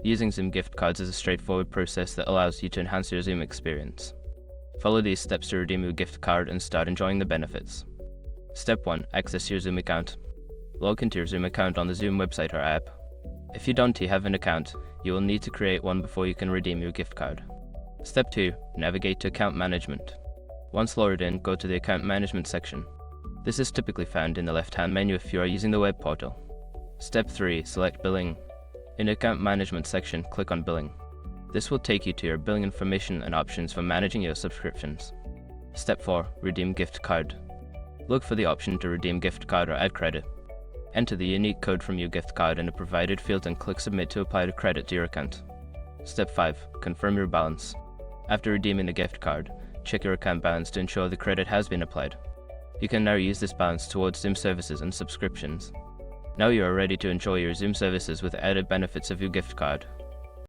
Using Zoom gift cards is a straightforward process that allows you to enhance your Zoom experience. Follow these steps to redeem your gift card and start enjoying the benefits. Step 1. Access your Zoom account. Log into your Zoom account on the Zoom website or app. If you don't have an account, you will need to create one before you can redeem your gift card. Step 2. Navigate to Account Management. Once logged in, go to the Account Management section. This is typically found in the left-hand menu if you are using the web portal. Step 3. Select Billing. In the Account Management section, click on Billing. This will take you to your billing information and options for managing your subscriptions. Step 4. Redeem gift card. Look for the option to redeem gift card or add credit. Enter the unique code from your gift card in the provided field and click Submit to apply the credit to your account. Step 5. Confirm your balance. After redeeming the gift card, check your account balance to ensure the credit has been applied. You can now use this balance towards Zoom services and subscriptions. Now you are ready to enjoy your Zoom services with added benefits of your gift card.